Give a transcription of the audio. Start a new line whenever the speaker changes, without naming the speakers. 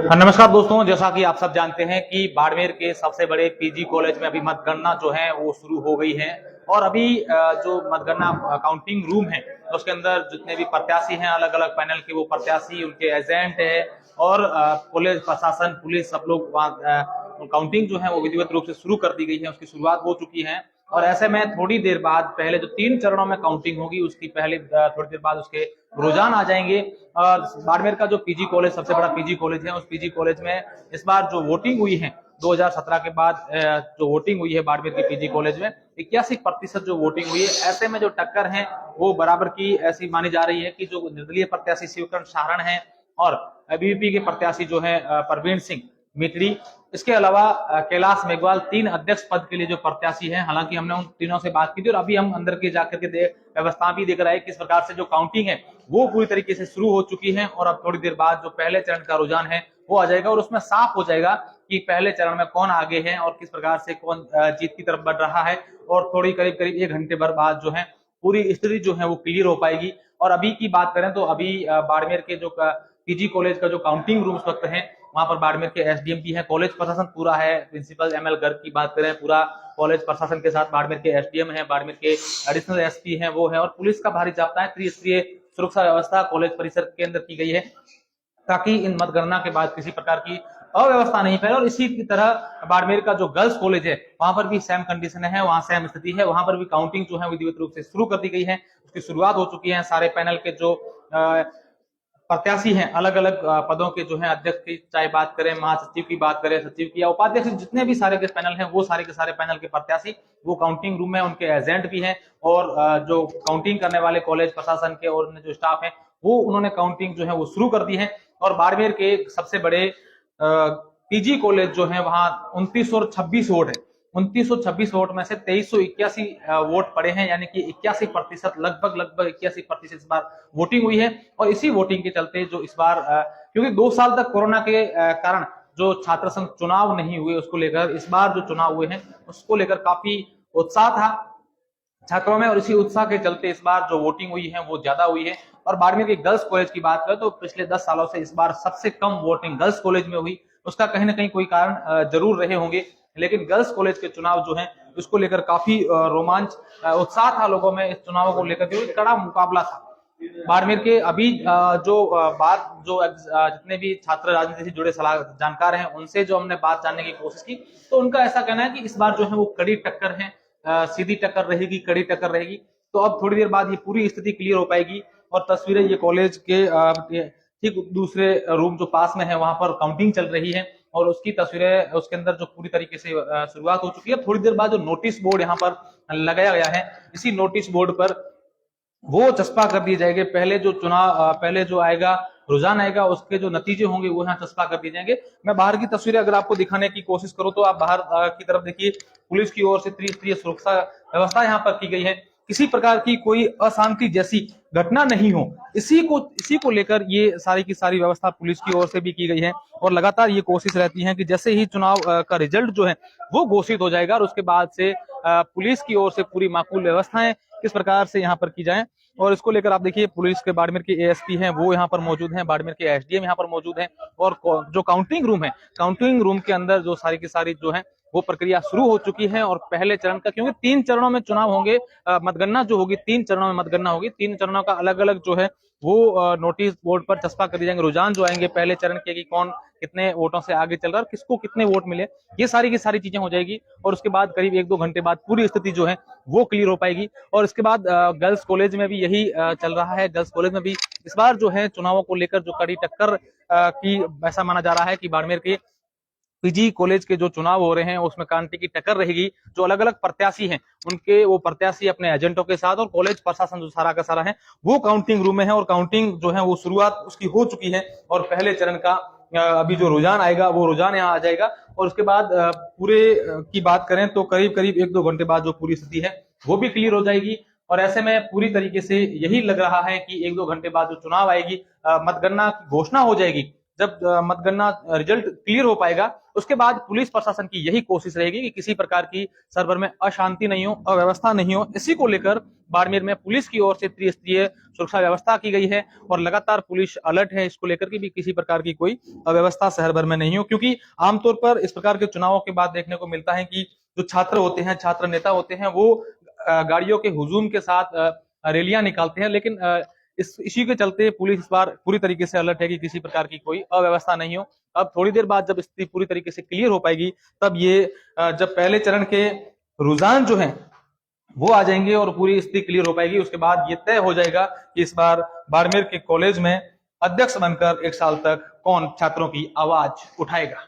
नमस्कार दोस्तों, जैसा कि आप सब जानते हैं कि बाड़मेर के सबसे बड़े पीजी कॉलेज में अभी मतगणना जो है वो शुरू हो गई है। और अभी जो मतगणना काउंटिंग रूम है उसके अंदर जितने भी प्रत्याशी हैं, अलग अलग पैनल के वो प्रत्याशी, उनके एजेंट है और पुलिस प्रशासन, पुलिस सब लोग काउंटिंग जो है वो विधिवत रूप से शुरू कर दी गई है, उसकी शुरुआत हो चुकी है। और ऐसे में थोड़ी देर बाद पहले जो 3 चरणों में काउंटिंग होगी उसकी पहले थोड़ी देर बाद उसके रुझान आ जाएंगे। बाड़मेर का जो पीजी कॉलेज सबसे बड़ा पीजी कॉलेज है, उस पीजी कॉलेज में इस बार जो वोटिंग हुई है 2017 के बाद जो वोटिंग हुई है बाड़मेर के पीजी कॉलेज में 81% जो वोटिंग हुई है। ऐसे में जो टक्कर है वो बराबर की ऐसी मानी जा रही है कि जो निर्दलीय प्रत्याशी शिवकरण सारण है और बीवीपी के प्रत्याशी जो है परवीन सिंह मित्री, इसके अलावा कैलाश मेघवाल 3 अध्यक्ष पद के लिए जो प्रत्याशी हैं। हालांकि हमने उन तीनों से बात की थी और अभी हम अंदर के जाकर के व्यवस्था भी देख रहे हैं किस प्रकार से जो काउंटिंग है वो पूरी तरीके से शुरू हो चुकी है। और अब थोड़ी देर बाद जो पहले चरण का रुझान है वो आ जाएगा और उसमें साफ हो जाएगा कि पहले चरण में कौन आगे है और किस प्रकार से कौन जीत की तरफ बढ़ रहा है। और थोड़ी करीब 1 घंटे भर बाद जो है पूरी स्थिति जो है वो क्लियर हो पाएगी। और अभी की बात करें तो अभी बाड़मेर के जो पीजी कॉलेज का जो काउंटिंग रूम इस वक्त है वहां पर बाड़मेर के एसडीएम भी है, कॉलेज प्रशासन पूरा है। प्रिंसिपल एमएल गर्ग की बात करें, पूरा कॉलेज प्रशासन के साथ बाड़मेर के एसडीएम है, बाड़मेर के एडिशनल एसपी हैं वो है, और पुलिस का भारी जाप्ता है। त्रिस्तरीय सुरक्षा व्यवस्था कॉलेज परिसर के अंदर की गई है ताकि इन मतगणना के बाद किसी प्रकार की अव्यवस्था नहीं फैले। और इसी की तरह बाड़मेर का जो गर्ल्स कॉलेज है वहां पर भी सेम कंडीशन है, वहां सेम स्थिति है, वहां पर भी काउंटिंग जो है विधिवत रूप से शुरू कर दी गई है, उसकी शुरुआत हो चुकी है। सारे पैनल के जो प्रत्याशी हैं अलग अलग पदों के जो है अध्यक्ष की चाहे बात करें, महासचिव की बात करें, सचिव की या उपाध्यक्ष, जितने भी सारे के पैनल हैं वो सारे के सारे पैनल के प्रत्याशी वो काउंटिंग रूम में, उनके एजेंट भी हैं और जो काउंटिंग करने वाले कॉलेज प्रशासन के और जो स्टाफ है वो उन्होंने काउंटिंग जो है वो शुरू कर दी है। और बाड़मेर के सबसे बड़े पीजी कॉलेज जो है वहां 2926 वोट है, 2926 वोट में से 2381 वोट पड़े हैं, यानी कि 81%, लगभग 81% इस बार वोटिंग हुई है। और इसी वोटिंग के चलते जो इस बार क्योंकि 2 साल तक कोरोना के कारण जो छात्र संघ चुनाव नहीं हुए उसको लेकर इस बार जो चुनाव हुए हैं उसको लेकर काफी उत्साह था छात्रों में, और इसी उत्साह के चलते इस बार जो वोटिंग हुई है वो ज्यादा हुई है। और बाड़मेर के गर्ल्स कॉलेज की बात करें तो पिछले 10 सालों से इस बार सबसे कम वोटिंग गर्ल्स कॉलेज में हुई। उसका कहीं ना कहीं कोई कारण जरूर रहे होंगे, लेकिन गर्ल्स कॉलेज के चुनाव जो है उसको लेकर काफी रोमांच उत्साह था लोगों में। इस चुनाव को लेकर के कड़ा मुकाबला था। बाड़मेर के अभी जितने भी छात्र राजनीति से जुड़े सलाह जानकार हैं उनसे जो हमने बात जानने की कोशिश की तो उनका ऐसा कहना है कि इस बार जो है वो कड़ी टक्कर है, सीधी टक्कर रहेगी, कड़ी टक्कर रहेगी। तो अब थोड़ी देर बाद ये पूरी स्थिति क्लियर हो पाएगी और तस्वीरें ये कॉलेज के ठीक दूसरे रूम जो पास में है वहां पर काउंटिंग चल रही है और उसकी तस्वीरें उसके अंदर जो पूरी तरीके से शुरुआत हो चुकी है। थोड़ी देर बाद जो नोटिस बोर्ड यहाँ पर लगाया गया है, इसी नोटिस बोर्ड पर वो चस्पा कर दिए जाएंगे। पहले जो आएगा रुझान आएगा उसके जो नतीजे होंगे वो यहाँ चस्पा कर दिए जाएंगे। मैं बाहर की तस्वीरें अगर आपको दिखाने की कोशिश करूं तो आप बाहर की तरफ देखिए, पुलिस की ओर से त्रिस्तरीय सुरक्षा व्यवस्था यहाँ पर की गई है, किसी प्रकार की कोई अशांति जैसी घटना नहीं हो, इसी को लेकर ये सारी की सारी व्यवस्था पुलिस की ओर से भी की गई है। और लगातार ये कोशिश रहती है कि जैसे ही चुनाव का रिजल्ट जो है वो घोषित हो जाएगा और उसके बाद से पुलिस की ओर से पूरी माकूल व्यवस्थाएं किस प्रकार से यहाँ पर की जाए। और इसको लेकर आप देखिए पुलिस के बाड़मेर के एएसपी हैं वो यहाँ पर मौजूद हैं, बाड़मेर के एसडीएम यहाँ पर मौजूद हैं और जो काउंटिंग रूम है, काउंटिंग रूम के अंदर जो सारी की सारी जो है वो प्रक्रिया शुरू हो चुकी है। और पहले चरण का, क्योंकि 3 चरणों में चुनाव होंगे, मतगणना जो होगी 3 चरणों में मतगणना होगी, 3 चरणों का अलग अलग जो है वो नोटिस बोर्ड पर चस्पा कर दिए जाएंगे, रुझान जो आएंगे पहले चरण के कि कौन कितने वोटों से आगे चल रहा है और किसको कितने वोट मिले, ये सारी की सारी चीजें हो जाएगी। और उसके बाद करीब 1-2 घंटे बाद पूरी स्थिति जो है वो क्लियर हो पाएगी। और इसके बाद गर्ल्स कॉलेज में भी यही चल रहा है, गर्ल्स कॉलेज में भी इस बार जो है चुनावों को लेकर जो कड़ी टक्कर की ऐसा माना जा रहा है कि बाड़मेर के पीजी कॉलेज के जो चुनाव हो रहे हैं उसमें कांटे की टक्कर रहेगी। जो अलग अलग प्रत्याशी हैं उनके वो प्रत्याशी अपने एजेंटों के साथ, और कॉलेज प्रशासन जो सारा का सारा है वो काउंटिंग रूम में है, और काउंटिंग जो है वो शुरुआत उसकी हो चुकी है। और पहले चरण का अभी जो रुझान आएगा वो रुझान यहाँ आ जाएगा। और उसके बाद पूरे की बात करें तो करीब करीब 1-2 घंटे बाद जो पूरी स्थिति है वो भी क्लियर हो जाएगी। और ऐसे में पूरी तरीके से यही लग रहा है कि 1-2 घंटे बाद जो चुनाव आएगी, मतगणना की घोषणा हो जाएगी। जब मतगणना रिजल्ट क्लियर हो पाएगा उसके बाद पुलिस प्रशासन की यही कोशिश रहेगी कि किसी प्रकार की सर्वर में अशांति नहीं हो, अव्यवस्था नहीं हो। इसी को लेकर बाड़मेर में पुलिस की ओर से त्रिस्तरीय सुरक्षा व्यवस्था की गई है, और लगातार पुलिस अलर्ट है इसको लेकर कि भी किसी प्रकार की कोई अव्यवस्था शहर भर में नहीं हो। क्योंकि आमतौर पर इस प्रकार के चुनावों के बाद देखने को मिलता है कि जो छात्र होते हैं, छात्र नेता होते हैं, वो गाड़ियों के हुजूम के साथ रैलियां निकालते हैं। लेकिन इसी के चलते पुलिस इस बार पूरी तरीके से अलर्ट है कि किसी प्रकार की कोई अव्यवस्था नहीं हो। अब थोड़ी देर बाद जब स्थिति पूरी तरीके से क्लियर हो पाएगी तब ये जब पहले चरण के रुझान जो है वो आ जाएंगे और पूरी स्थिति क्लियर हो पाएगी, उसके बाद ये तय हो जाएगा कि इस बार बाड़मेर के कॉलेज में अध्यक्ष बनकर 1 साल तक कौन छात्रों की आवाज उठाएगा।